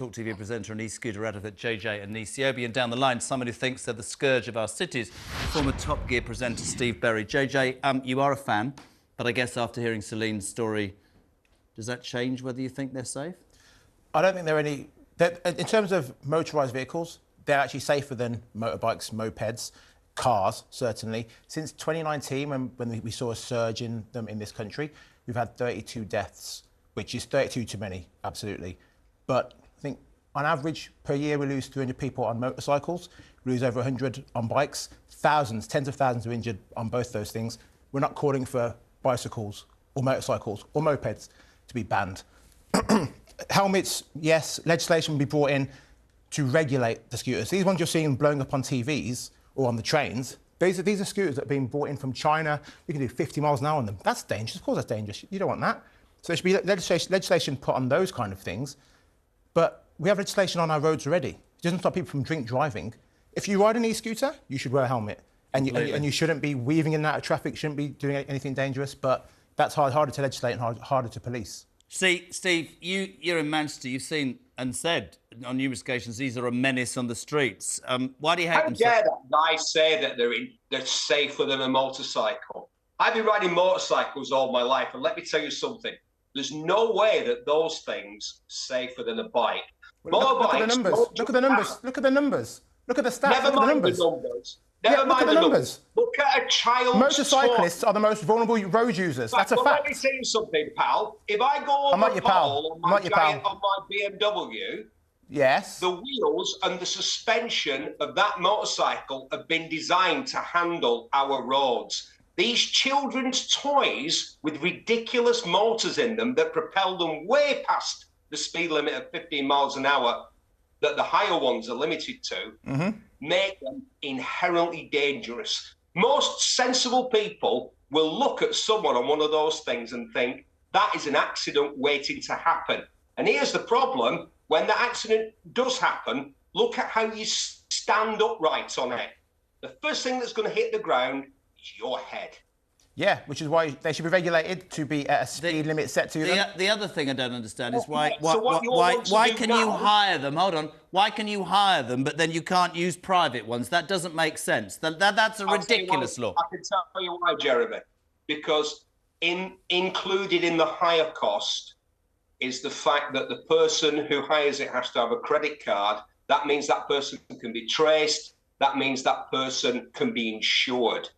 TalkTV presenter and e-scooter advocate JJ Anisiobi, and down the line, someone who thinks they're the scourge of our cities, former Top Gear presenter Steve Berry. JJ, you are a fan, but I guess after hearing Celine's story, does that change whether you think they're safe? I don't think they're any... in terms of motorised vehicles, they're actually safer than motorbikes, mopeds, cars, certainly. Since 2019, when we saw a surge in them in this country, we've had 32 deaths, which is 32 too many, absolutely. But I think on average per year we lose 300 people on motorcycles, we lose over 100 on bikes, thousands, tens of thousands are injured on both those things. We're not calling for bicycles or motorcycles or mopeds to be banned. Helmets, yes, legislation will be brought in to regulate the scooters. These ones you're seeing blowing up on TVs or on the trains, these are scooters that are being brought in from China. You can do 50 miles an hour on them. That's dangerous. Of course that's dangerous. You don't want that. So there should be legislation put on those kind of things. But we have legislation on our roads already. It doesn't stop people from drink driving. If you ride an e-scooter, you should wear a helmet. And you shouldn't be weaving in and out of traffic, shouldn't be doing anything dangerous. But that's harder to legislate and harder to police. See, Steve, you're in Manchester. You've seen and said on numerous occasions these are a menace on the streets. Why do you hate them so? How dare that guy say that they're safer than a motorcycle? I've been riding motorcycles all my life, and let me tell you something. There's no way that those things are safer than a bike. Well, look at the numbers. Look at the numbers. Look at the numbers. Look at the stats. Never mind the numbers. Never mind the numbers. Look at a child's motorcyclists are the most vulnerable road users. That's a fact. Let me tell you something, pal. If I go over a pole on my BMW, yes, the wheels and the suspension of that motorcycle have been designed to handle our roads. These children's toys with ridiculous motors in them that propel them way past the speed limit of 15 miles an hour that the higher ones are limited to, make them inherently dangerous. Most sensible people will look at someone on one of those things and think, that is an accident waiting to happen. And here's the problem, when the accident does happen, look at how you stand upright on it. The first thing that's going to hit the ground is your head. Yeah, which is why they should be regulated to be at a speed limit set to them. The other thing I don't understand is why can you hire them? Hold on. Why can you hire them, but then you can't use private ones? That doesn't make sense. That's a ridiculous law. I can tell you why, Jeremy. Because included in the hire cost is the fact that the person who hires it has to have a credit card. That means that person can be traced. That means that person can be insured.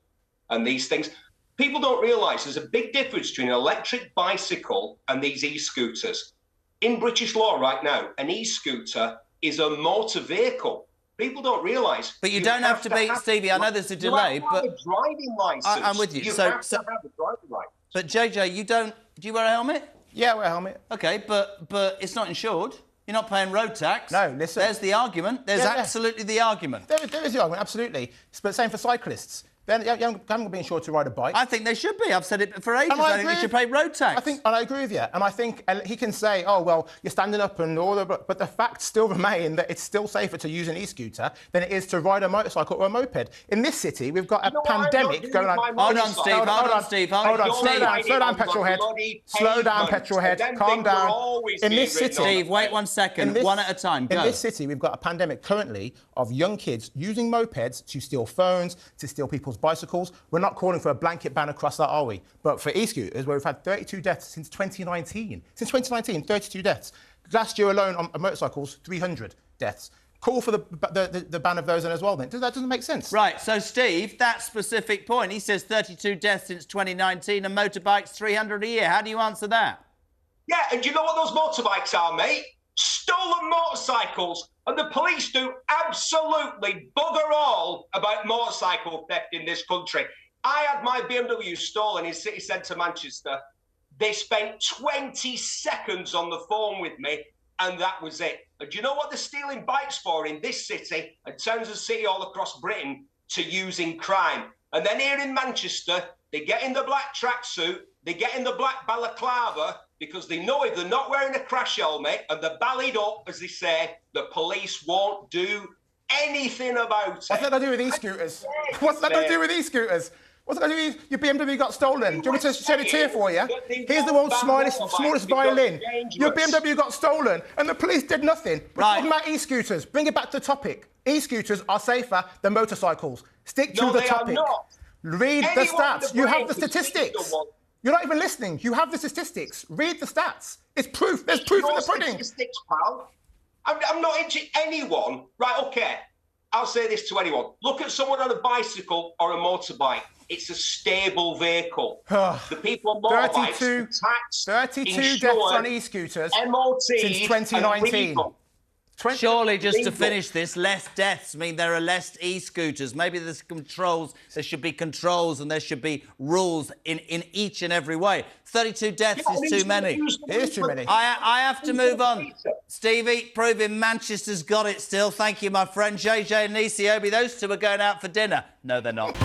And these things... People don't realise there's a big difference between an electric bicycle and these e-scooters. In British law right now, an e-scooter is a motor vehicle. People don't realise. But you don't have to be, Stevie, I know there's a delay, but... You have to have a driving licence. I'm with you. You have to have a driving licence. But, JJ, do you wear a helmet? Yeah, I wear a helmet. OK, but it's not insured. You're not paying road tax. No, listen. There's the argument. There's absolutely the argument. There is the argument, absolutely. But same for cyclists. They haven't been insured to ride a bike. I think they should be. I've said it for ages. I think they should pay road tax. And I agree with you. And I think he can say, oh, well, you're standing up and all the... But the facts still remain that it's still safer to use an e-scooter than it is to ride a motorcycle or a moped. In this city, we've got a pandemic going on... Hold on, Steve. Hold on, Steve. Hold on. Slow down, petrolhead. Slow down, petrolhead. Calm down. In this city... Steve, wait 1 second. One at a time. Go. In this city, we've got a pandemic currently of young kids using mopeds to steal phones, to steal people's bicycles. We're not calling for a blanket ban across that, are we? But for e-scooters, where we've had 32 deaths since 2019. Since 2019, 32 deaths. Last year alone on motorcycles, 300 deaths. Call for the ban of those as well, then. That doesn't make sense. Right, so, Steve, that specific point, he says 32 deaths since 2019 and motorbikes 300 a year. How do you answer that? Yeah, and do you know what those motorbikes are, mate? Stolen motorcycles. And the police do absolutely bugger all about motorcycle theft in this country. I had my BMW stolen in city centre Manchester. They spent 20 seconds on the phone with me, and that was it. And do you know what they're stealing bikes for in this city and towns and city all across Britain? To use in crime. And then here in Manchester, they get in the black tracksuit, they get in the black balaclava, because they know if they're not wearing a crash helmet and they're ballied up, as they say, the police won't do anything about it. What's that to do with e-scooters? What's that to do with e-scooters? What's it going to do? Your BMW got stolen. Do you want me to shed a tear for you? Here's the world's smallest violin. Your BMW got stolen and the police did nothing. We're talking about e-scooters. Bring it back to the topic. E-scooters are safer than motorcycles. Stick to the topic. Read the stats. You have the statistics. You're not even listening. You have the statistics. Read the stats. It's proof. There's proof in the pudding. Statistics, pal. I'm not into anyone. Right, OK. I'll say this to anyone. Look at someone on a bicycle or a motorbike. It's a stable vehicle. The people on motorbikes, taxed, 32 deaths on e-scooters since 2019. Surely, just to finish this, less deaths mean there are less e-scooters. Maybe there's controls. There should be controls and there should be rules in each and every way. 32 deaths is too many. It is too many. I have to move on. Stevie, proving Manchester's got it still. Thank you, my friend. JJ and Anisiobi, those two are going out for dinner. No, they're not.